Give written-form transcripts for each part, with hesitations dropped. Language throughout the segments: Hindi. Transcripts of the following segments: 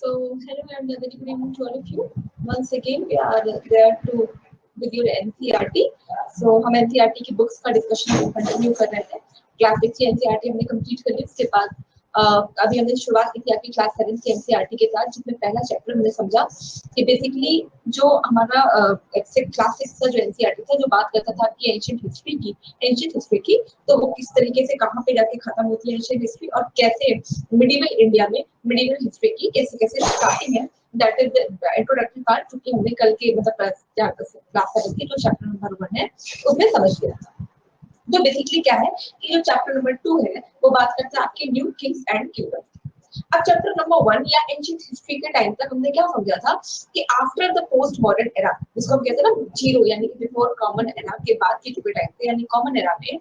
Hello and a very good evening to all of you. Once again, we are there to with your NCERT. हम NCERT की बुक्स का डिस्कशन कंटिन्यू कर रहे थे. क्लास 6 की NCERT हमने कंप्लीट कर ली. उसके बाद अभी हमने शुरुआत की थी आपकी क्लास 7 की NCERT के साथ, जिसमें पहला चैप्टर हमने समझा कि बेसिकली जो हमारा क्लास 6 का जो NCERT था, जो बात करता था आपकी एंशिएंट हिस्ट्री की, तो वो किस तरीके से कहाँ पे जाके खत्म होती है एंशिएंट हिस्ट्री और कैसे मिडिवल इंडिया में मिडिवल हिस्ट्री की कैसे कैसे स्टार्टिंग है. That is the introductory part, जो कि हमने कल के मतलब क्लास 7 की जो चैप्टर नंबर 1 है उसमें समझ लिया था. जो बेसिकली क्या है कि जो चैप्टर नंबर 2 है वो बात करता है आपके न्यू किंग्स एंड किंगडम. अब चैप्टर नंबर 1 या एंशिएंट हिस्ट्री के टाइम तक हमने क्या समझा था कि after the post modern era, जिसको हम कहते हैं ना जीरो, यानी कि बिफोर कॉमन एरा के बाद के जो टाइम थे, यानी कॉमन एरा में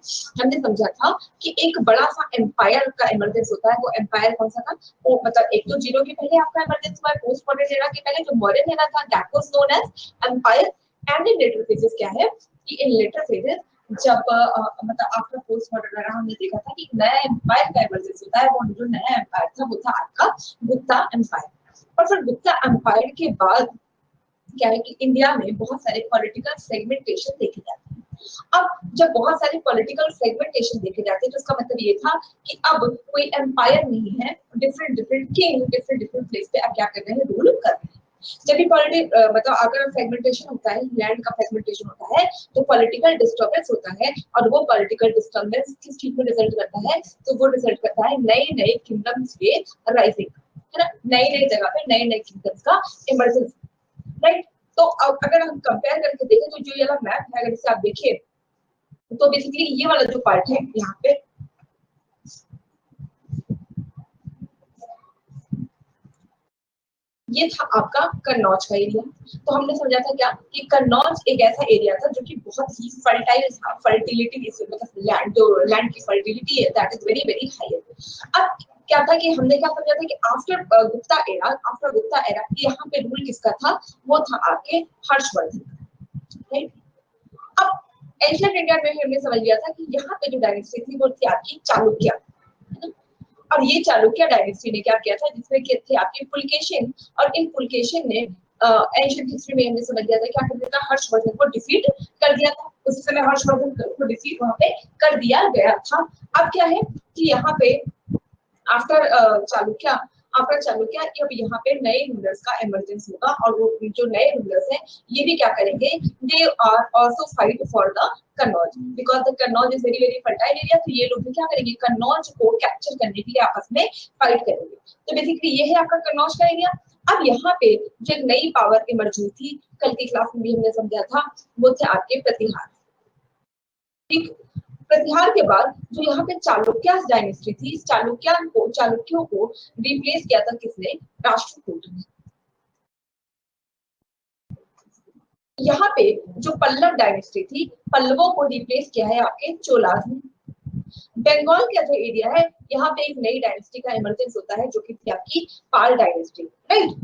हमने समझा था कि एक बड़ा सा एम्पायर का इमरजेंस होता है. वो एम्पायर कौन सा था? वो मतलब एक तो जीरो के पहले आपका इमरजेंस हुआ है, पोस्ट मॉडर्न एरा के पहले जो मॉडर्न एरा था, that was known as empire. And in later phases क्या है कि इन लेटर फेजेस जब मतलब आफ्टर पोस्ट मॉडर्न एरा हमने देखा था कि नया एम्पायर का इमरजेंस होता है. वो जो नया एम्पायर था वो था आपका गुप्ता एम्पायर. और फिर गुप्ता एम्पायर के बाद क्या है कि इंडिया में बहुत सारे पॉलिटिकल सेगमेंटेशन देखे जाते हैं. अब जब बहुत सारे पॉलिटिकल सेगमेंटेशन देखे जाते हैं तो इसका मतलब ये था कि अब कोई एम्पायर नहीं है, डिफरेंट किंग डिफरेंट प्लेस पे अब क्या कर रहे हैं, रूल कर रहे हैं. जब भी मतलब अगर सेगमेंटेशन होता है, लैंड का सेगमेंटेशन होता है, तो पॉलिटिकल डिस्टर्बेंस होता है. और वो पॉलिटिकल डिस्टर्बेंस किस चीज में रिजल्ट करता है? तो वो रिजल्ट करता है नए नए किंगडम्स के राइजिंग, है ना. नई जगह पे नए किंगडम्स का इमरजेंस, राइट. तो अगर हम कंपेयर करके देखें तो जो ये वाला मैप है, अगर इसे आप देखिए तो बेसिकली ये वाला जो पार्ट है यहाँ पे, ये था आपका कन्नौज का एरिया. तो हमने समझा था क्या कि कन्नौज एक ऐसा एरिया था जो कि बहुत ही फर्टाइल था. फर्टिलिटी मतलब लैंड की फर्टिलिटी है that is very very high. अब क्या था कि हमने क्या समझा था कि आफ्टर गुप्ता एरा यहाँ पे रूल किसका था? वो था आपके हर्षवर्धन. राइट. अब एंशिएंट इंडिया में हमने समझ लिया था कि यहाँ पे जो डायनेस्टी थी वो थी आपकी चालुक्य. और ये चालुक्य डायनेस्टी ने क्या किया था, जिसमें के थे आपके पुलकेशिन. और इन पुलकेशिन ने एंशिएंट हिस्ट्री में हमने समझ लिया था क्या कर दिया था, हर्षवर्धन को डिफीट कर दिया था. उस समय हर्षवर्धन को डिफीट वहां पे कर दिया गया था. अब क्या है कि यहाँ पे आफ्टर चालुक्य अब यहाँ पे नए रूलर्स का इमरजेंस होगा. और वो जो नए रूलर्स हैं ये भी क्या करेंगे, they are also fight for the Kannauj, because the Kannauj is very very fertile area. तो ये लोग भी क्या करेंगे, कन्नौज को कैप्चर करने के लिए आपस में फाइट करेंगे. तो बेसिकली ये है आपका कन्नौज का एरिया. अब यहाँ पे जो एक नई पावर इमर्ज हुई थी, कल की क्लास में भी हमने समझा था, वो थे आपके प्रतिहार. ठीक. प्रतिहार के बाद जो यहाँ पे चालुक्य डायनेस्टी थी, इस चालुक्यों को रिप्लेस किया था किसने? राष्ट्रकूट ने. यहाँ पे जो पल्लव डायनेस्टी थी, पल्लवों को रिप्लेस किया है आपके चोलास ने. बंगाल का जो एरिया है यहाँ पे एक नई डायनेस्टी का इमरजेंस होता है जो कि थी आपकी पाल डायनेस्टी. राइट.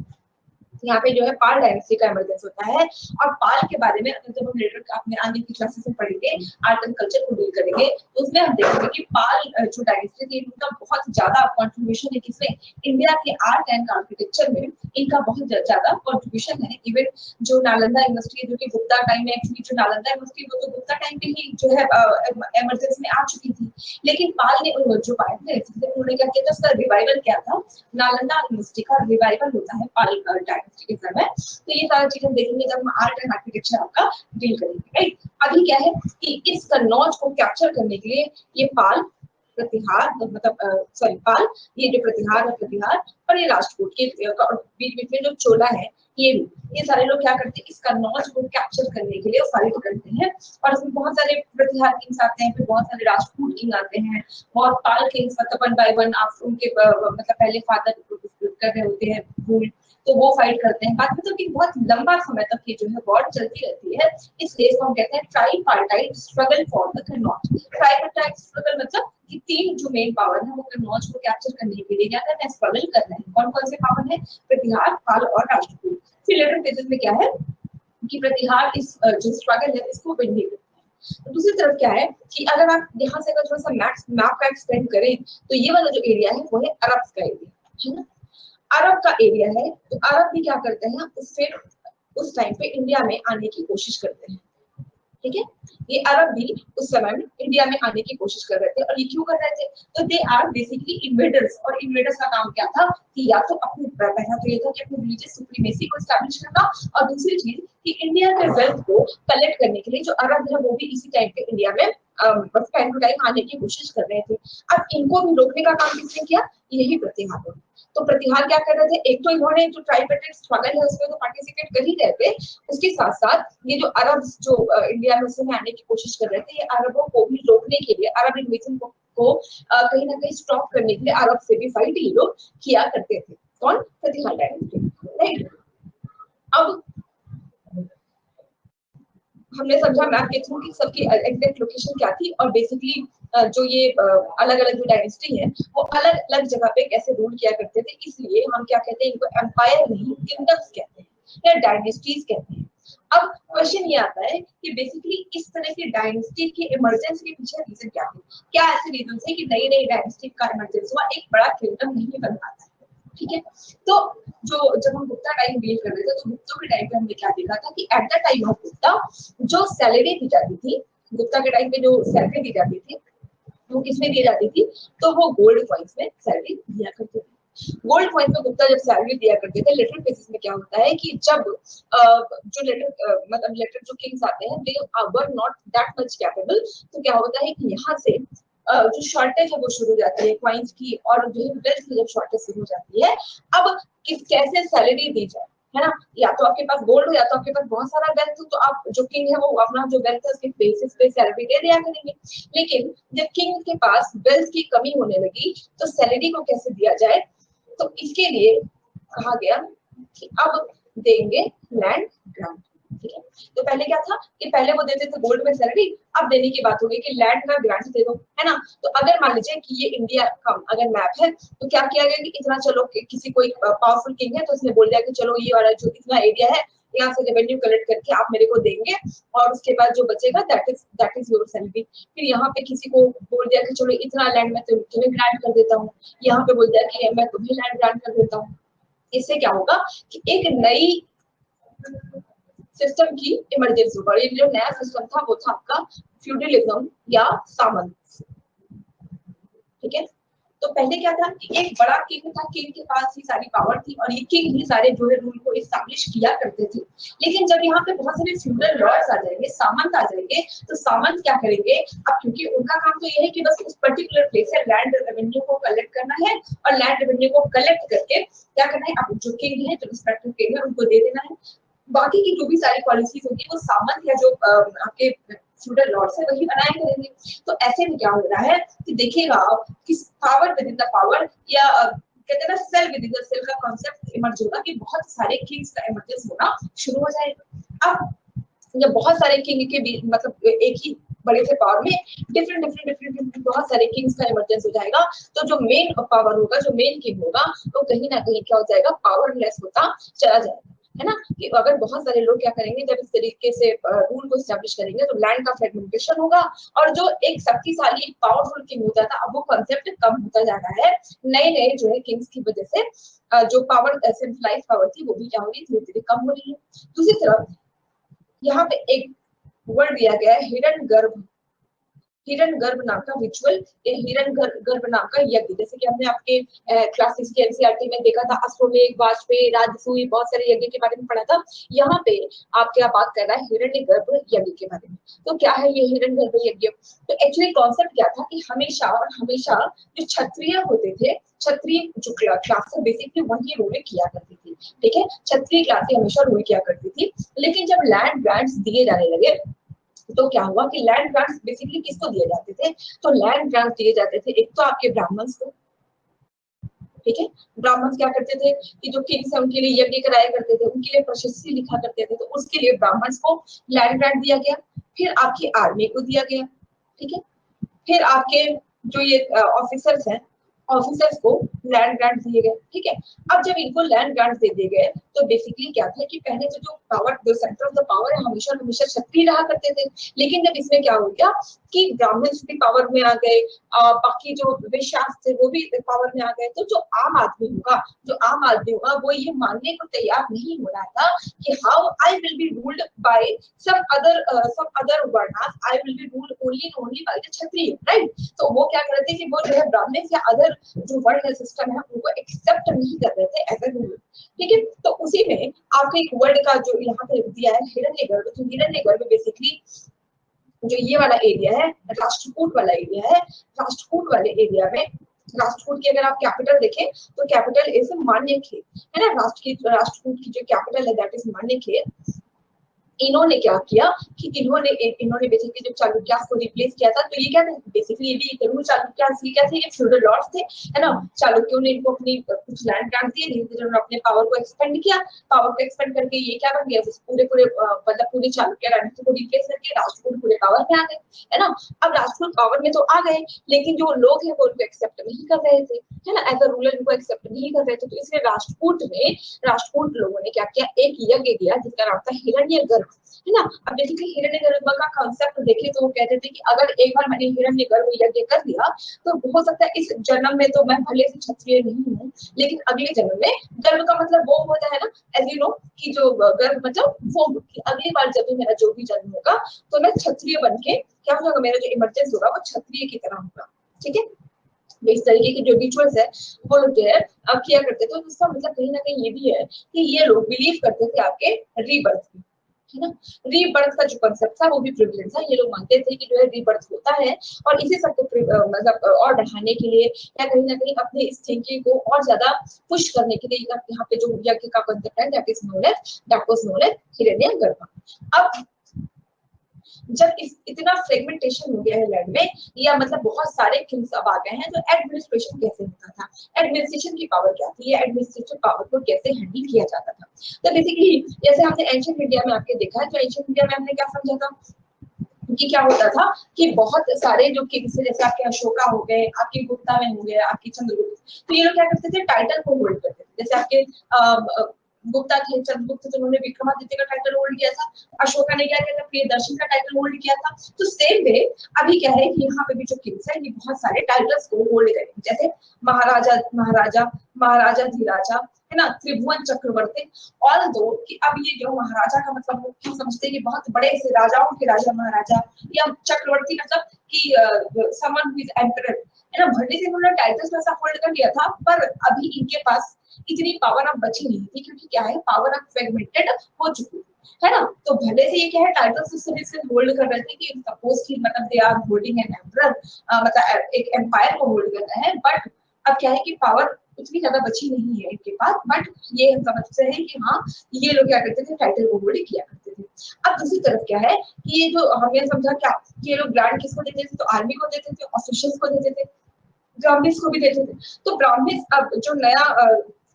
यहाँ पे जो है पाल डायनेस्टी का इमरजेंस होता है. और पाल के बारे में जब हम लेटर अपने आगे की क्लासेस में पढ़ेंगे, आर्ट एंड कल्चर को डील करेंगे, तो उसमें हम देखेंगे कि पाल जो डायनेस्टी थी उनका बहुत ज्यादा कंट्रीब्यूशन है किसमें, इंडिया के आर्ट एंड आर्किटेक्चर में इनका बहुत ज्यादा कंट्रीब्यूशन है. इवन जो नालंदा यूनिवर्सिटी जो कि गुप्ता टाइम में, एक्चुअली जो नालंदा यूनिवर्सिटी वो तो गुप्ता टाइम पे ही जो है इमरजेंस में आ चुकी थी. लेकिन पाल ने जो पाए थे उन्होंने क्या किया था, उसका रिवाइवल किया था. नालंदा यूनिवर्सिटी का रिवाइवल होता है पाल टाइम के समय. तो ये सारी चीजें देखेंगे जब हम आर्ट एंड आर्किटेक्चर आपका डील करेंगे. राइट. अभी क्या है कि इस कन्नौज को कैप्चर करने के लिए ये पाल, प्रतिहार मतलब पाल, ये जो प्रतिहार और ये राष्ट्रकूट के बीच में जो चोला है, ये सारे लोग क्या करते हैं, इस कन्नौज को कैप्चर करने के लिए फाइट करते हैं. और इसमें बहुत सारे प्रतिहार किंग्स आते हैं, फिर बहुत सारे राष्ट्रकूट किंग आते हैं, बहुत पाल किंग्स मतलब वन बाय वन आप उनके मतलब पहले फादर कर रहे होते हैं रूल, तो वो फाइट करते हैं. बात मतलब कि बहुत लंबा समय तक ये जो है वॉर चलती रहती है. इसलिए इसको हम कहते हैं tripartite struggle for the Kannauj. Tripartite struggle मतलब कि तीन जो मेन पावर है वो कन्नौज को कैप्चर करने के लिए क्या कर रहे हैं, स्ट्रगल कर रहे हैं. कौन कौन से पावर है? प्रतिहार, पाल और राष्ट्रकूट. फिर लेटर पेजेस में क्या है कि प्रतिहार इस जो स्ट्रगल है इसको विन नहीं करता है. तो दूसरी तरफ क्या है कि अगर आप यहाँ से अगर थोड़ा सा मैप का एक्सपेंड करें तो ये वाला जो एरिया है वो है अरब का एरिया, है ना. अरब का एरिया है, तो अरब भी क्या करते हैं, उससे उस टाइम पे इंडिया में आने की कोशिश करते हैं। ठीक है, ये अरब भी उस समय में इंडिया में आने की कोशिश कर रहे थे, और ये क्यों कर रहे थे, तो दे आर बेसिकली इन्वेडर्स, और इन्वेडर्स का काम क्या था कि या तो अपनी पहला तो ये था कि अपनी रिलीजियस सुप्रीमेसी को एस्टैब्लिश करना, और दूसरी चीज कि इंडिया के वेल्थ को कलेक्ट करने के लिए जो अरब है वो भी इसी टाइम पे इंडिया में बस टाइम टू टाइम आने की कोशिश कर रहे थे। अब इनको भी रोकने का काम किसने किया, यही प्रतिहारों। तो प्रतिहार क्या कर रहे थे, एक तो इन्होंने जो ट्राइपेट्रिक स्ट्रगल है उसमें तो पार्टिसिपेट कर ही रहे थे, उसके साथ साथ ये जो अरब जो इंडिया में से आने की कोशिश कर रहे थे, ये अरबों को भी रोकने के लिए, अरब इन्वेजन को कहीं ना कहीं स्टॉप करने के लिए अरब से भी फाइट ये लोग किया करते थे। कौन, प्रतिहार डायनेस्टी, राइट। अब हमने समझा मैप के थ्रू कि सबकी एग्जैक्ट लोकेशन क्या थी, और बेसिकली जो ये अलग अलग जो डायनेस्टी है वो अलग अलग जगह पे कैसे रूल किया करते थे, इसलिए हम क्या कहते हैं, इनको एम्पायर नहीं किंगडम्स कहते हैं या डायनेस्टीज कहते हैं। अब क्वेश्चन ये आता है कि बेसिकली इस तरह की डायनेस्टी की इमरजेंस के पीछे रीजन क्या है, क्या ऐसे रीजन है कि नई नई डायनेस्टी का इमरजेंस हुआ, एक बड़ा किंगडम नहीं बन पाता है। ठीक है, तो जो जब हम गुप्ता टाइम डील कर रहे थे, तो गुप्तों के टाइम पे हमने क्या देखा था कि at the time of Gupta जो सैलरी दी जाती थी, गुप्ता के टाइम पे जो सैलरी दी जाती थी वो किसमें दी जाती थी, तो वो गोल्ड कॉइन्स में सैलरी दिया करते थे। गोल्ड कॉइन में गुप्ता जब सैलरी दिया करते थे, लेटर बेसिस में क्या होता है कि जब जो लेटर मतलब लेटर जो किंग्स आते हैं, they were not that much capable, तो क्या होता है कि यहाँ से जो शॉर्टेज है वो शुरू हो जाती है क्वाइंस की, और जो है वेल्थ की जब शॉर्टेज शुरू हो जाती है, अब किस कैसे सैलरी दी जाए, है ना, या तो आपके पास गोल्ड हो या तो आपके पास बहुत सारा वेल्थ हो, तो आप जो किंग है वो अपना जो वेल्थ है उसके बेसिस पे सैलरी दे दिया करेंगे। लेकिन जब किंग के पास वेल्थ की कमी होने लगी, तो सैलरी को कैसे दिया जाए, तो इसके लिए कहा गया कि अब देंगे लैंड ग्रांट। ठीक है, तो पहले क्या था कि पहले वो देते थे गोल्ड में सैलरी, अब देने की बात हो गई कि लैंड का ग्रांट दे दो, है ना। तो अगर मान लीजिए कि ये इंडिया का अगर मैप है, तो क्या किया गया कि इतना, चलो किसी कोई पावरफुल किंग है तो उसने बोल दिया कि चलो ये वाला जो इतना एरिया है यहाँ से रेवेन्यू कलेक्ट करके आप मेरे को देंगे, और उसके बाद जो बचेगा दैट इज योर सैलरी। फिर यहाँ पे किसी को बोल दिया कि चलो इतना लैंड मैं तुम्हें ग्रांट कर देता हूँ, यहाँ पे बोल दिया कि मैं तुम्हें लैंड ग्रांट कर देता हूँ। इससे क्या होगा कि एक नई सिस्टम की इमरजेंसी होगा। ये जो नया सिस्टम था वो था आपका फ्यूडलिज्म या सामंत। ठीक है, तो पहले क्या था कि एक बड़ा किंग था, किंग के पास ही सारी पावर थी, और ये किंग ही सारे जो है रूल को एस्टैब्लिश किया करते थे। लेकिन जब यहाँ पे बहुत सारे फ्यूडल लॉर्ड्स आ जाएंगे, सामंत आ जाएंगे, तो सामंत क्या करेंगे, अब क्योंकि उनका काम तो ये है कि बस उस पर्टिकुलर प्लेस से लैंड रेवेन्यू को कलेक्ट करना है, और लैंड रेवेन्यू को कलेक्ट करके क्या करना है, अब जो किंग है, जो रिस्पेक्टिव किंग है, उनको दे देना है। बाकी की जो भी सारी पॉलिसीज होगी वो सामंत या जो आपके फ्यूडल लॉर्ड्स है वही बनाए करेंगे। तो ऐसे में क्या हो रहा है कि देखिएगा आप कि power within the power, या कहते हैं ना cell within the cell का कॉन्सेप्ट इमर्ज होगा कि बहुत सारे किंग्स का इमर्जेंस होना शुरू हो जाएगा। अब जब बहुत सारे किंग के बीच मतलब एक ही बड़े से पावर में डिफरेंट बहुत सारे किंग्स का इमरजेंस हो जाएगा, तो जो मेन पावर होगा, जो मेन किंग होगा, तो कहीं ना कहीं क्या हो जाएगा, पावरलेस होता चला जाएगा, है ना। कि अगर बहुत सारे लोग क्या करेंगे, जब इस तरीके से रूल को एस्टैब्लिश करेंगे, तो लैंड का फ्रेगमेंटेशन होगा, और जो एक शक्तिशाली पावरफुल किंग होता था, अब वो कॉन्सेप्ट कम होता जा रहा है। नए नए जो है किंग्स की वजह से जो पावर सेंट्रलाइज पावर थी वो भी क्या हो रही है, धीरे धीरे कम हो रही है। दूसरी तरफ यहाँ पे एक वर्ड दिया गया है हिरण गर्भ, हिरण गर्भ नाम का रिचुअल, ये हिरण गर्भ नाम का यज्ञ, जैसे कि हमने आपके क्लासेस की एनसीईआरटी में देखा था, अश्वमेध, वाजपेयी, राजसूय, बहुत सारे यज्ञ के बारे में पढ़ा था। यहाँ पे आप क्या बात कर रहा है, हिरण्य गर्भ यज्ञ के बारे में। तो क्या है ये हिरण्य गर्भ यज्ञ, तो एक्चुअली कॉन्सेप्ट क्या था कि हमेशा और हमेशा जो क्षत्रिय होते थे, क्षत्रिय जो क्लास बेसिकली वही रूल किया करती थी। ठीक है, क्षत्रिय क्लास हमेशा रूल किया करती थी। लेकिन जब लैंड ग्रांट्स दिए जाने लगे, तो क्या हुआ कि लैंड ग्रांट्स बेसिकली किसको दिए जाते थे, तो लैंड ग्रांट्स दिए जाते थे एक तो आपके ब्राह्मण्स को। ठीक है, ब्राह्मण क्या करते थे कि जो किंग्स है उनके लिए यज्ञ कराया करते थे, उनके लिए प्रशस्ति लिखा करते थे, तो उसके लिए ब्राह्मण्स को लैंड ग्रांट दिया गया। फिर आपकी आर्मी को दिया गया। ठीक है, फिर आपके जो ये ऑफिसर्स हैं, ऑफिसर्स को लैंड ग्रांट दिए गए। ठीक है, अब जब इनको लैंड ग्रांट दे दिए गए, तो बेसिकली क्या था कि पहले जो पावर, जो सेंटर ऑफ द पावर है, हमेशा हमेशा क्षत्रिय रहा करते थे। लेकिन जब इसमें क्या हो गया, कि ब्राह्मण भी पावर में आ गए, बाकी जो वैश्य थे वो भी पावर में आ गए, तो जो आम आदमी होगा वो ये मानने को तैयार नहीं हो रहा था कि how I will be ruled by some other varnas, I will be ruled only by the Kshatriya, right. तो वो क्या कर रहे थे कि वो जो है ब्राह्मण या अदर जो वर्ण सिस्टम है उनको एक्सेप्ट नहीं कर रहे थे एज ए रूल, ठीक है। तो उसी में आपको एक वर्ड का जो यहाँ पे दिया है हिरण्यगर्भ, तो हिरण्यगर्भ बेसिकली जो ये वाला एरिया है राष्ट्रकूट वाला एरिया है, राष्ट्रकूट वाले एरिया में राष्ट्रकूट की अगर आप कैपिटल देखें तो कैपिटल इज मान्यखेत, है ना। राष्ट्रकूट की जो कैपिटल है दैट इज मान्यखेत। इन्होंने क्या किया कि इन्होंने बेसिकली जब चालुक्यास को रिप्लेस किया था, तो ये क्या थे बेसिकली ये भी तरुण चालुक्यास ये क्या थे, ये फ्यूडल लॉर्ड्स थे, है ना। चालुक्यों ने इनको अपनी कुछ लैंड ग्रांट दिए, उन्होंने अपने पावर को एक्सपेंड किया, पावर को एक्सपेंड करके ये क्या बन गया, पूरे मतलब पूरे चालुक्य राजनीति को रिप्लेस करके राष्ट्रकूट पूरे पावर में आ गए, है ना। अब राष्ट्रकूट पावर में तो आ गए, लेकिन जो लोग हैं वो उनको एक्सेप्ट नहीं कर रहे थे, है ना, एज अ रूलर उनको एक्सेप्ट नहीं कर रहे थे। तो इसलिए राष्ट्रकूट लोगों ने क्या किया, एक यज्ञ किया जिसका नाम था हिरण्यगर्भ, है ना। अब बेसिकली हिरण्यगर्भ का कांसेप्ट देखें तो वो कहते थे कि अगर एक बार मैंने हिरण्यगर्भ यज्ञ कर दिया तो हो सकता है इस जन्म में तो मैं भले से क्षत्रिय नहीं हूँ, लेकिन अगले जन्म में, गर्भ का मतलब वो होता है ना, एज यू नो कि जो गर्भ मतलब वो अगली बार जब भी मेरा जो भी जन्म होगा तो मैं क्षत्रिय बन के क्या हो जाएगा, मेरा जो इमरजेंस होगा वो क्षत्रिय की तरह होगा, ठीक है। इस तरीके की जो रिचुअल्स है वो लोग जो है किया करते थे। तो इसका मतलब कहीं ना कहीं ये भी है कि ये लोग बिलीव करते थे आपके रीबर्थ में, है ना। रीबर्थ का जो कॉन्सेप्ट था वो भी प्रिविलेज था, ये लोग मानते थे कि जो है रीबर्थ होता है, और इसी सब को मतलब और बढ़ाने के लिए या कहीं ना कहीं अपने इस थिंकिंग को और ज्यादा पुश करने के लिए यहाँ पे जो यज्ञ का कॉन्सेप्ट है दैट वाज नोन एज हिरण्यगर्भ। अब जब इतना फ्रेगमेंटेशन हो गया है लैंड में, या मतलब बहुत सारे किंग्स अब आ गए हैं, तो एडमिनिस्ट्रेशन कैसे होता था, एडमिनिस्ट्रेशन की पावर क्या थी, ये एडमिनिस्ट्रेटिव पावर को कैसे हैंडल किया जाता था। तो बेसिकली जैसे हमने एंशिएंट इंडिया में आपके देखा है, तो एंशिएंट इंडिया में हमने क्या समझा था कि क्या होता था कि बहुत सारे जो किंग्स थे, जैसे आपके अशोका हो गए, आपके गुप्ता में हो गए, आपके चंद्रगुप्त, तो ये लोग क्या करते थे, टाइटल को होल्ड करते थे। जैसे आपके गुप्ता थे, चंद्रगुप्त, तो उन्होंने विक्रमादित्य का टाइटल होल्ड किया था, अशोका ने क्या किया था, प्रियदर्शी का टाइटल होल्ड किया था। तो सेम वे अभी क्या है कि यहाँ पे भी जो किंग्स है ये बहुत सारे टाइटल्स को होल्ड करेंगे, जैसे महाराजा महाराजा महाराजा धीराजा, है ना, त्रिभुवन चक्रवर्ती। ऑल दो कि अब ये जो महाराजा का मतलब वो क्यों समझते हैं कि बहुत बड़े से राजाओं के राजा महाराजा, या चक्रवर्ती मतलब कि समवन हु इज एम्परर, है ना। भले से उन्होंने टाइटल्स वैसा होल्ड कर लिया था, पर अभी इनके पास इतनी पावर अब बची नहीं थी, क्योंकि क्या है पावर अब फ्रेगमेंटेड हो चुकी है ना। तो भले से ये क्या है टाइटल्स उस समय से होल्ड कर रहे थे कि सपोज कि मतलब they are holding an emperor, मतलब एक एम्पायर को होल्ड करना है, बट अब क्या है कि पावर उतनी ज्यादा बची नहीं है इनके पास। बट ये हम समझते हैं कि हाँ ये लोग क्या करते थे, टाइटल को होल्ड किया करते थे। अब दूसरी तरफ क्या है कि ये जो हमने समझा क्या कि ये लोग ग्रांट किसको देते थे, तो आर्मी को देते थे, ऑफिशियल्स को देते थे, ब्राह्मण्स को भी देते थे। तो ब्राह्मण्स अब जो नया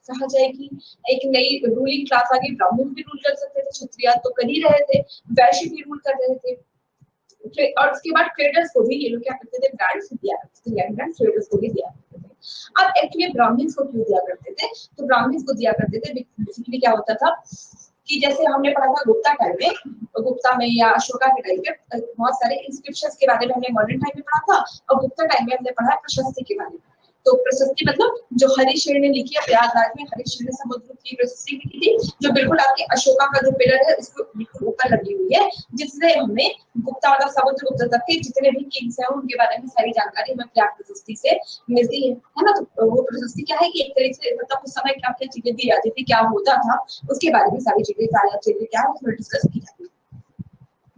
कहा जाए कि एक नई रूलिंग क्लास आ गई, ब्राह्मण भी रूल कर सकते थे, क्षत्रिय तो कर ही रहे थे, वैश्य भी रूल कर रहे थे, और उसके बाद ट्रेडर्स को भी ये लोग क्या करते थे, ग्रांट्स दिया करते थे, लैंड ग्रांट्स ट्रेडर्स को भी दिया करते थे। अब एक्चुअली ब्राह्मण्स को क्यों दिया करते थे, तो ब्राह्मण्स को दिया करते थे बेसिकली क्या होता था कि जैसे हमने पढ़ा था गुप्ता टाइम में, गुप्ता में या अशोका के टाइम में बहुत सारे इंस्क्रिप्शंस के बारे में हमने मॉडर्न टाइम में पढ़ा था, और गुप्ता टाइम में हमने पढ़ा प्रशस्ति के बारे में। तो प्रशस्ति मतलब जो हरिशेर ने लिखी है, प्रयागराज में हरिशेर ने समुद्रगुप्त की प्रशस्ति लिखी थी, जो बिल्कुल आपके अशोका का जो पिलर है उसको बिल्कुल ऊपर लगी हुई है, जिससे हमें गुप्ता और समुद्रगुप्त तक के जितने भी किंग्स हैं उनके बारे में सारी जानकारी हमें प्राप्त प्रशस्ति से मिलती है ना। तो वो प्रशस्ति क्या है कि एक तरीके से मतलब उस समय क्या क्या चीजें दी जाती थी, क्या होता था, उसके बारे में सारी चीजें क्या है उसमें डिस्कस की जाती है।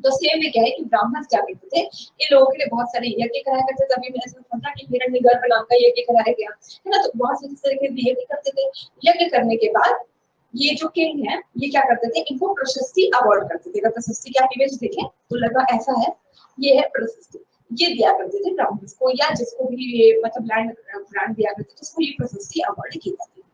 तो सेम में क्या है कि ब्राह्मण क्या करते थे, इन लोगों के लिए बहुत सारे यज्ञ कराया करते थे। अभी मैंने समझा कि हिरण्यगर्भ नाम का यज्ञ कराया गया, है ना। तो बहुत सारे तरीके के यज्ञ करते थे। यज्ञ करने के बाद ये जो किंग है ये क्या करते थे, इनको प्रशस्ति अवार्ड करते थे। अगर प्रशस्ति की आप इमेज देखें तो लगा ऐसा है, ये है प्रशस्ति, ये दिया करते थे ब्राह्मण को, या जिसको भी ये मतलब लैंड ग्रांट दिया करते थे उसको ये प्रशस्ति अवार्ड की जाती थी।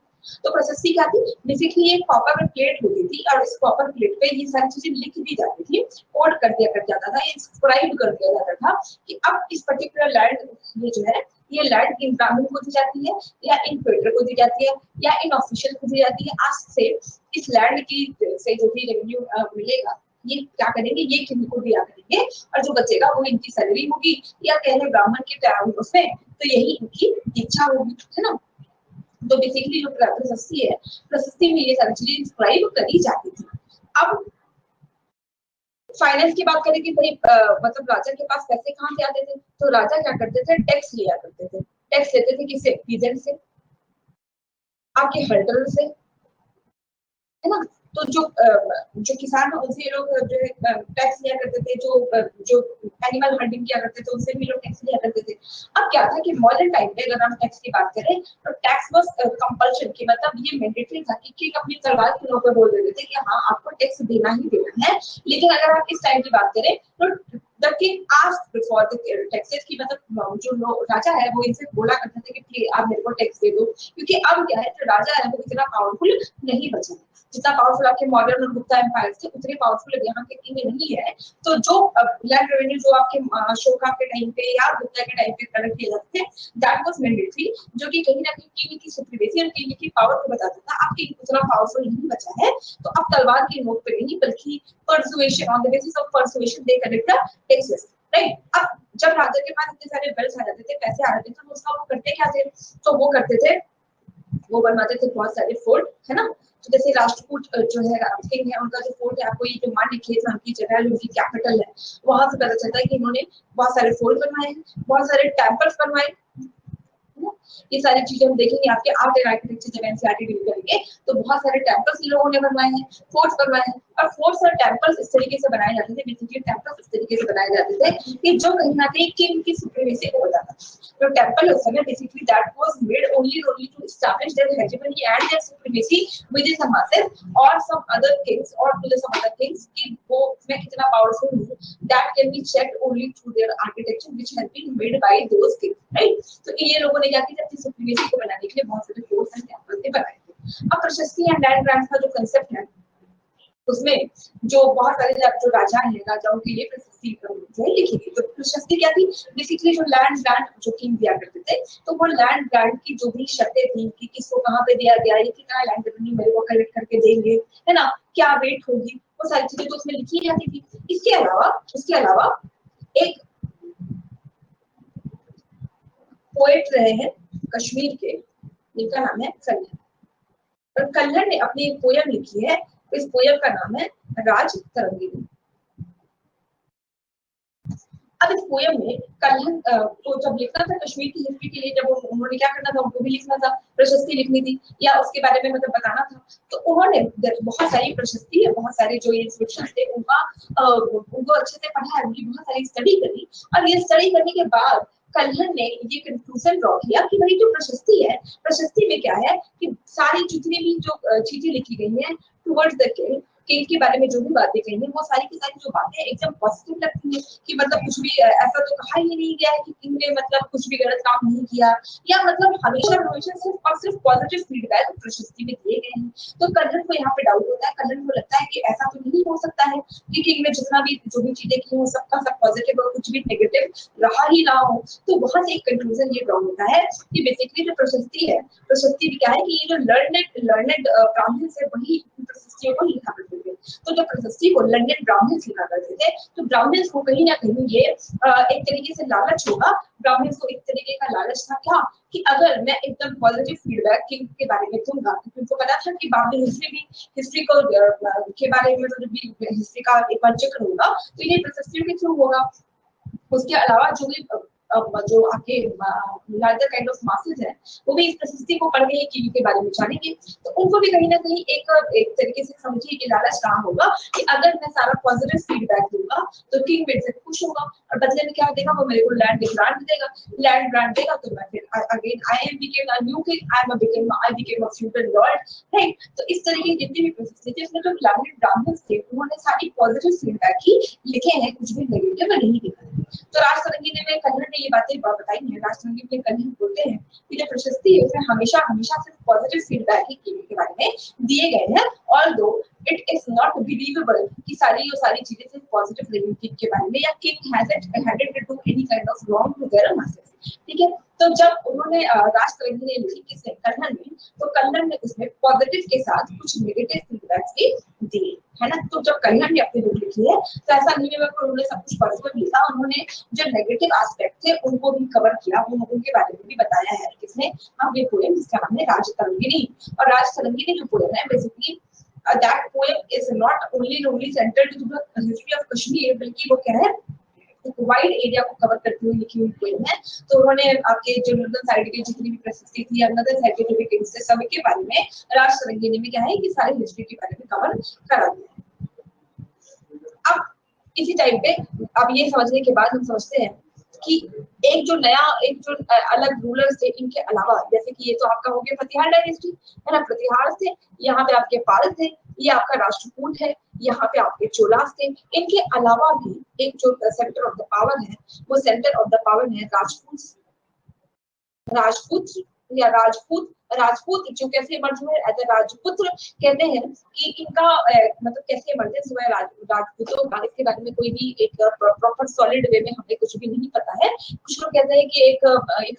तो प्रशस्ति क्या थी, बेसिकली एक कॉपर प्लेट होती थी, और इस कॉपर प्लेट पे ये सारी चीजें लिख दी जाती थी, कोड कर दिया जाता था, इंस्क्राइब कर दिया जाता था कि अब इस पर्टिकुलर लैंड ये जो है ये लैंड इन ब्राह्मण को दी जाती है, या इन ट्रेडर को दी जाती है, या इन ऑफिशियल को दी जाती है। आज से इस लैंड की से जो भी रेवेन्यू मिलेगा ये क्या करेंगे, ये किन्हीं को दिया करेंगे और जो बचेगा वो इनकी सैलरी होगी, या कह रहे ब्राह्मण के उसमें तो यही इनकी इच्छा होगी, है ना। तो बेसिकली जो प्रशस्ति है, प्रशस्ति में ये सारी चीजें इंस्क्राइब करी जाती थी। अब फाइनेंस की बात करें कि भाई मतलब राजा के पास पैसे कहाँ से आते थे, तो राजा क्या करते थे, टैक्स लिया करते थे। टैक्स लेते थे किससे, पीजेंट से, आपके हर्डल से, है ना। तो जो किसान है उनसे लोग जो है टैक्स लिया करते थे, जो एनिमल हंटिंग किया करते थे उनसे भी लोग टैक्स लिया करते थे। अब क्या था कि मॉडर्न टाइम पे अगर हम टैक्स की बात करें तो टैक्स वाज कंपल्शन, की मतलब ये मैंडेटरी था कि किंग अपनी तलवार के लोगों को बोल देते थे कि हाँ आपको टैक्स देना ही देना है। लेकिन अगर आप इस टाइम की बात करें तो the king asked for the taxes, की मतलब जो राजा है वो इनसे बोला करते थे कि प्लीज आप मेरे को टैक्स दे दो, क्योंकि अब क्या है जो राजा है वो इतना पावरफुल नहीं बचा, जितना पावरफुल आपके मॉडर्न और गुप्ता एम्पायर थे उतने पावरफुल यहाँ के किंग नहीं है। तो जो लैंड रेवेन्यू जो आपके अशोका के टाइम पे या गुप्ता के टाइम पे कलेक्ट किए जाते थे, दैट वाज मैंडेटरी, जो कि कहीं ना कहीं किंग की सुप्रीमेसी और किंग की पावर को बताता था। अब किंग उतना पावरफुल नहीं बचा है, तो अब तलवार की नोक पे नहीं बल्कि persuasion, on the basis of persuasion they collect the taxes, right. अब जब राजा के पास इतने सारे वेल्थ आ जाते थे, पैसे आ जाते थे, तो उसका वो करते क्या थे, तो वो करते थे, वो बनवाते थे बहुत सारे फोर्ट, है ना। तो जैसे राष्ट्रकूट जो है किंग है उनका जो फोर्ट है, आपको ये जो मांडलिखेत नाम की जगह है उनकी कैपिटल है, वहां से पता चलता है कि इन्होंने बहुत सारे फोर्ट बनवाए हैं, बहुत सारे टेम्पल्स बनवाए। ये सारी चीजें हम देखेंगे आपके आर्ट एंड आर्किटेक्चर जब एनसीईआरटी डील करेंगे, तो बहुत सारे टेम्पल्स इन लोगों ने बनवाए हैं, फोर्ट्स बनवाए हैं। और फोर्ट्स और टेम्पल्स इस तरीके से बनाए जाते थे, बेसिकली टेम्पल्स इस तरीके से बनाए जाते थे कि जो कहीं ना कहीं किंग की सुप्रीमेसी को बताता। तो टेम्पल उस समय basically that was made only to establish their hegemony and their supremacy within the masses और सम अदर किंग्स और to the some other kings, कि वो में कितना पावरफुल है, that can be checked only through their architecture which has been made by those kings, right. तो ये लोगों ने क्या किया, अपनी सुप्रीमेसी को बनाने के लिए बहुत सारे फोर्ट्स एंड टेम्पल्स के बनाए थे। अब प्रशस्ति एंड लैंड ग्रांट्स का जो कांसेप्ट है, उसमें जो बहुत सारे जो राजा हैं, राजाओं के लिए प्रशस्ति लिखी गई। तो प्रशस्ति क्या थी, बेसिकली जो लैंड ग्रांट जो किंग दिया करते थे, तो वो लैंड ग्रांट की जो भी शर्तें थी कि किसको कहाँ पे दिया गया, ये कितना लैंड रेवेन्यू मेरे को कलेक्ट करके देंगे, है ना, क्या रेट होगी, वो सारी चीजें तो उसमें लिखी जाती थी। उसके अलावा एक पोएट रहे हैं कश्मीर के, जिनका नाम है कल्हण, और कल्हण ने अपनी एक पोयम लिखी है, इस पोयम का नाम है राज तरंगिणी। अब इस पोयम में कल्हण को जब लिखना था कश्मीर की हिस्ट्री के लिए, जब उन्होंने क्या करना था, उनको भी लिखना था, प्रशस्ति लिखनी थी या उसके बारे में मतलब बताना था, तो उन्होंने बहुत सारी प्रशस्ति, बहुत सारे जो इंस्क्रिप्शन थे उनको अच्छे से पढ़ा है, उनकी बहुत सारी स्टडी करी, और ये स्टडी करने के बाद कल्हण ने ये कंक्लूजन ड्रॉ किया कि भाई जो प्रशस्ति है, प्रशस्ति में क्या है कि सारी जितनी भी जो चीजें लिखी गई हैं टुवर्ड्स द किंग के बारे में जो भी बातें कही है, वो सारी की सारी जो बातें एकदम पॉजिटिव लगती है, कि मतलब कुछ भी ऐसा तो कहा ही नहीं गया है कि किंग ने मतलब कुछ भी गलत काम नहीं किया, या मतलब हमेशा हमेशा सिर्फ और सिर्फ पॉजिटिव फीडबैक प्रशस्ति में दिए गए हैं। तो कल्हण को यहाँ पे डाउट होता है, कल्हण को लगता है कि ऐसा तो नहीं हो सकता है कि किंग ने जितना भी जो भी चीजें की हो सबका सब पॉजिटिव और कुछ भी नेगेटिव रहा ही ना हो। तो वहां से एक कंक्लूजन ये ड्रॉ होता है कि बेसिकली जो प्रशस्ति है, प्रशस्ति भी क्या है कि ये जो लर्नेड ब्राह्मण है वही प्रशस्तियों को लिखा करते थे। तो जो प्रशस्ति को लर्नेड ब्राह्मण्स लिखा करते थे, तो ब्राह्मण्स को कहीं ना कहीं ये एक तरीके से लालच होगा, ब्राह्मण्स को एक तरीके का लालच था क्या, कि अगर मैं एकदम पॉजिटिव फीडबैक किंग के बारे में दूंगा, क्योंकि उनको पता था कि बाद में हिस्ट्री को के बारे में मतलब हिस्ट्री का एक बार चक्र होगा, तो ये प्रशस्तियों के थ्रू होगा। उसके अलावा जो भी जो आपके लार्जर काइंड ऑफ मासेस है, वो भी इस प्रशस्ति को पढ़ के किंग के बारे में जानेंगे, तो उनको भी कहीं ना कहीं एक तरीके से समझिए कि लालच कहाँ होगा कि अगर मैं सारा पॉजिटिव फीडबैक दूंगा तो किंग मेरे से खुश होगा, और बदले में क्या देगा, वो मेरे को लैंड ग्रांट देगा, लैंड ग्रांट देगा तो मैं फिर again I became a new king, I became a feudal Lord, right. तो इस तरह की जितनी भी प्रोसेस थी, इसमें जो लैंडेड ब्राह्मण्स थे उन्होंने सारी पॉजिटिव फीडबैक ही लिखे हैं, कुछ भी नेगेटिव नहीं लिखा है। तो राज तरंगिणी में कल्हण ने ये बातें बताई हैं, राज तरंगिणी में कल्हण बोलते हैं कि जो प्रशस्ति है उसमें हमेशा हमेशा सिर्फ पॉजिटिव फीडबैक ही किंग के बारे में दिए गए हैं, और दो इट इज नॉट बिलीवेबल कि सारी चीजें सिर्फ पॉजिटिव रही किंग के बारे में, या king hasn't to do any kind of wrong to their masters. ठीक है, तो जब उन्होंने राज तरंगी ने लिखी किसने, कन्नन में, तो कन्नन ने उसमें पॉजिटिव के साथ कुछ नेगेटिव फीडबैक्स भी दिए, है ना। तो जब कन्नन ने अपनी बुक लिखी है तो ऐसा नहीं है कि उन्होंने सब कुछ पॉजिटिव लिखा, उन्होंने जो नेगेटिव एस्पेक्ट थे उनको भी कवर किया, उनके बारे में भी बताया है किसने, हम ये पोएम जिसका नाम है राज तरंगिणी। और राज तरंगिणी जो पोएम है basically that poem is not only centered to the history of Kashmir, बल्कि वो क्या है वाइड एरिया को कवर करते हुए लिखी हुई पोएम है। तो उन्होंने आपके जो नॉर्दर्न साइड की जितनी भी प्रशस्ति थी या नॉर्दर्न साइड के जो भी किंग्स थे सब के बारे में राज तरंगिणी में क्या है कि सारी हिस्ट्री के बारे में कवर करा दिया। अब इसी टाइम पे अब ये समझने के बाद हम समझते हैं कि एक जो अलग रूलर्स थे इनके अलावा, जैसे कि ये तो आपका हो गया प्रतिहार डायनेस्टी, है ना, प्रतिहार थे, यहाँ पे आपके पाल थे, ये आपका राष्ट्रकूट है, यहाँ पे आपके चोलास थे। इनके अलावा भी एक जो सेंटर ऑफ द पावर है वो सेंटर ऑफ द पावर है राजपूत या राजपूत जो कैसे इमर्ज हुए एज ए राजपुत्र। कहते हैं कि इनका मतलब कैसे इमरजेंस हुआ है राजपूतों का, इसके बारे में कोई भी एक प्रॉपर सॉलिड वे में हमें कुछ भी नहीं पता है। कुछ लोग कहते हैं कि एक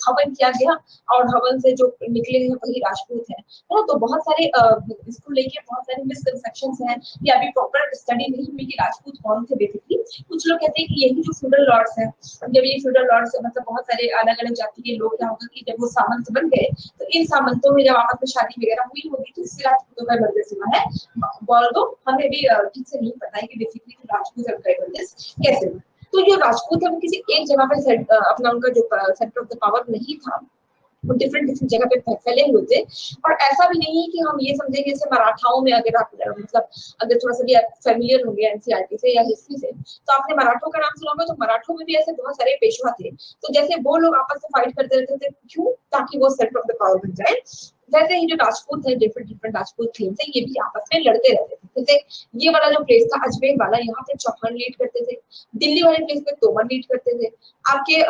हवन किया गया और हवन से जो निकले हैं वही राजपूत है ना। तो बहुत सारे इसको लेके बहुत सारे मिसकंसेप्शंस हैं, ये अभी प्रॉपर स्टडी नहीं हुई कि राजपूत कौन थे बेसिकली। कुछ लोग कहते हैं कि यही जो फ्यूडल लॉर्ड्स हैं, जब ये फ्यूडल लॉर्ड्स मतलब बहुत सारे अलग अलग जाति के लोग, क्या होगा कि जब वो सामंत बन गए तो इन सामंतों में जब आपस में शादी वगैरह हुई होगी तो इससे राजपूतों का बर्देश हुआ है। बॉल्दो हमें भी ठीक से नहीं पता है कि बेसिकली राजपूत का बर्देश कैसे हुआ। तो जो राजपूत है वो किसी एक जगह पे अपना उनका जो सेंटर ऑफ द पावर नहीं था, वो डिफरेंट जगह पे फैले हुए थे। और ऐसा भी नहीं है कि हम ये समझेंगे जैसे मराठाओं में, अगर आप मतलब अगर थोड़ा सा भी फेमिलियर होंगे एनसीईआरटी से या हिस्ट्री से तो आपने मराठों का नाम सुना होगा। तो मराठों में भी ऐसे बहुत सारे पेशवा थे, तो जैसे वो लोग आपस में फाइट करते रहते थे, क्यों, ताकि वो सेंटर ऑफ द पावर बन जाए। वैसे ही जो राजपूत है, डिफरेंट राजपूत क्लेम्स है, ये भी आपस में लड़ते रहते थे। जैसे ये वाला जो प्लेस था अजमेर वाला, यहाँ पे चौहान लीड करते थे, दिल्ली वाले प्लेस पे तोमर लीड करते थे, आपके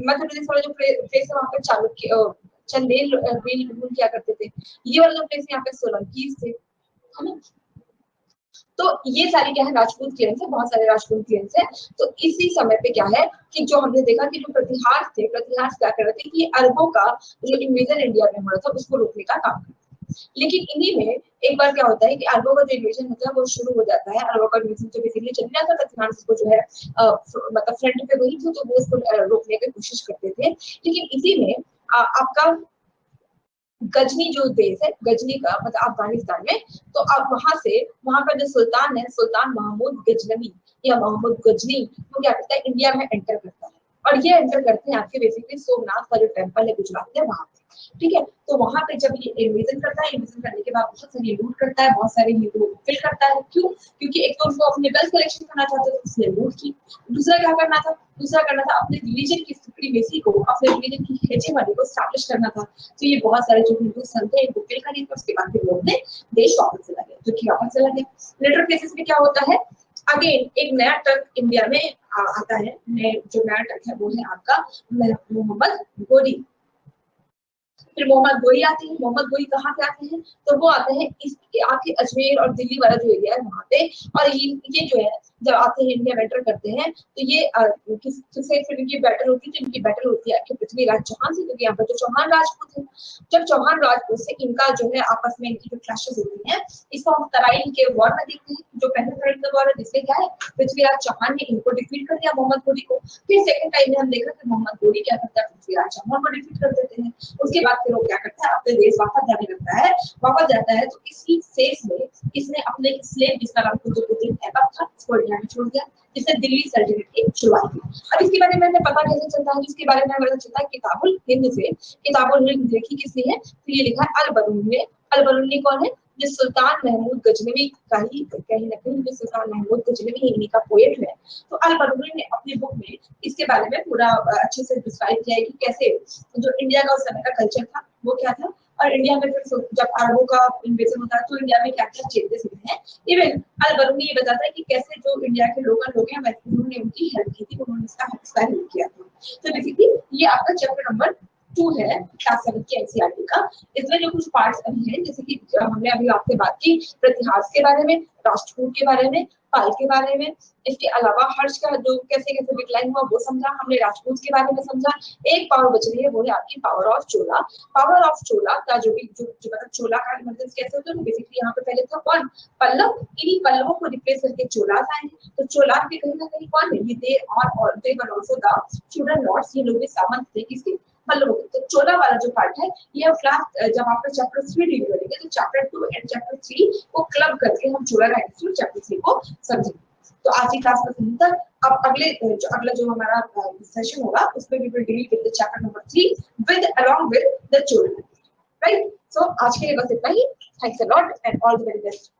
मध्य प्रदेश वाला जो प्लेस है वहाँ पे चालुक्य चंदेल रूल किया करते थे, ये वाला जो प्लेस यहाँ पे सोलंकीज थे, है ना। तो ये सारी क्या है राजपूत क्लेम्स है, बहुत सारे राजपूत क्लेम्स है। तो इसी समय पे क्या है कि जो हमने देखा कि जो प्रतिहार थे, प्रतिहार क्या कर रहे थे कि अरबों का जो इन्वेजन इंडिया में हो रहा था उसको रोकने का काम करते थे। लेकिन इन्हीं में एक बार क्या होता है कि अरबों का जो इन्वेजन होता है वो शुरू हो जाता है। अरबों का इन्वेजन जो बेसिकली चल रहा था, प्रतिहार उसको जो है मतलब फ्रंट पे वही थे, तो वो उसको रोकने की कोशिश करते थे। लेकिन इसी में आपका गजनी जो देश है, गजनी का मतलब अफगानिस्तान में, तो अब वहां का जो सुल्तान है, सुल्तान महमूद गजनवी या महमूद गजनी, वो क्या करता है इंडिया में एंटर करता है। और ये एंटर करते हैं आपके बेसिकली सोमनाथ का जो टेम्पल है गुजरात में वहां पे। ठीक है, तो वहां पे जब ये इन्वेजन करता है, इन्वेजन करने के बाद बहुत सारी लूट करता है, बहुत सारे हिंदुओं को किल करता है। क्यों? क्योंकि एक तो उनको अपने वेल्थ कलेक्शन करना चाहते थे, इसलिए लूट की। दूसरा क्या करना था, अपने रिलीजन की सुप्रीमेसी को, अपने रिलीजन की हेजेमनी को स्टैब्लिश करना था। तो ये बहुत सारे जो हिंदू संत है इनको किल कर, उसके बाद फिर लोग ने देश वापस चला गया, जो कि वापस चला गया। लेटर केसेस में क्या होता है, अगेन एक नया टर्क इंडिया में आता है। जो नया टर्क है वो है आपका मोहम्मद गोरी। फिर मोहम्मद गोरी आते हैं। मोहम्मद गोरी कहाँ से आते हैं, तो वो आते हैं इस आपके अजमेर और दिल्ली वाला जो एरिया है वहां पे। और ये जो है जब आते हैं इंडिया में एंटर करते हैं तो ये किससे फिर इनकी बैटल होती है, तो इनकी बैटल होती है आपके पृथ्वीराज चौहान से, क्योंकि यहाँ पर जो चौहान राजपूत है, जब चौहान राजपूत से इनका जो है आपस में इनकी जो क्लैशेस होती हैं, इसको हम तराइन के वॉर में देखते हैं। जो पहले तराइन का वॉर है जिससे क्या है पृथ्वीराज चौहान ने इनको डिफीट कर दिया, मोहम्मद गोरी को। फिर सेकंड टाइम में हम देखा कि मोहम्मद गोरी क्या करता है, पृथ्वीराज चौहान को डिफीट कर देते हैं। उसके बाद फिर वो क्या करता है, अपने देश वापस जाने लगता है। वापस जाता है तो इसी सेस में इसने अपने स्लेव जिसका नाम कुतुबुद्दीन ऐबक था उसको इंडिया में छोड़ दिया, जिसने दिल्ली सल्तनत की शुरुआत की। अब इसके बारे में हमें पता कैसे चलता है, इसके बारे में हमें पता चलता है किताबुल हिंद से। किताबुल हिंद लिखी किसने है, तो ये लिखा है अल बरूनी ने। अल बरूनी कौन है, जो सुल्तान महमूद गजनवी का ही कहीं ना कहीं जो सुल्तान महमूद गजनवी है इन्हीं का पोएट है। तो अल बरूनी ने अपनी बुक में इसके बारे में पूरा अच्छे से डिस्क्राइब किया है कि कैसे जो इंडिया का उस समय का कल्चर था वो क्या था, और इंडिया में फिर जब अरबों का इन्वेजन होता है तो इंडिया में क्या क्या चेंजेस हुए हैं। इवन अल बरूनी ये बताता है कि कैसे जो इंडिया के लोकल लोग हैं उन्होंने उनकी हेल्प की थी, उन्होंने इसका हेल्प किया था। तो बेसिकली ये आपका चैप्टर नंबर 2 है क्लास 7 की एनसीईआरटी का। इसमें जो कुछ पार्ट्स अभी हैं, जैसे कि हमने अभी आपसे बात की प्रतिहास के बारे में, राष्ट्रकूट के बारे में, पाल के बारे में, इसके अलावा हर्ष का जो कैसे कैसे डिक्लाइन हुआ वो समझा हमने, राजपूत के बारे में समझा। एक पावर बच रही है, वो है आपकी power of Chola. Power of Chola का जो मतलब चोला का इमरजेंस कैसे होता है, बेसिकली यहाँ पे पहले था कौन, पल्लव। इन्हीं पल्लवों को रिप्लेस करके चोलास आए। तो चोला के कहीं ना कहीं कौन है, ये they were also the feudal lords, ये लोग भी सामंत थे किसके, पल्लवों के। तो चोला वाला जो पार्ट है ये क्लास जब आप चैप्टर 3 डील करेंगे तो चैप्टर 2 एंड चैप्टर 3 को क्लब करके हम चोला डायनेस्टी चैप्टर 3 को समझेंगे। तो आज की क्लास में यहीं तक। अब अगला जो हमारा सेशन होगा उसमें we will deal with the chapter number 3 with along with the Chola, right. So आज के लिए बस इतना ही। Thanks a lot and all the very best.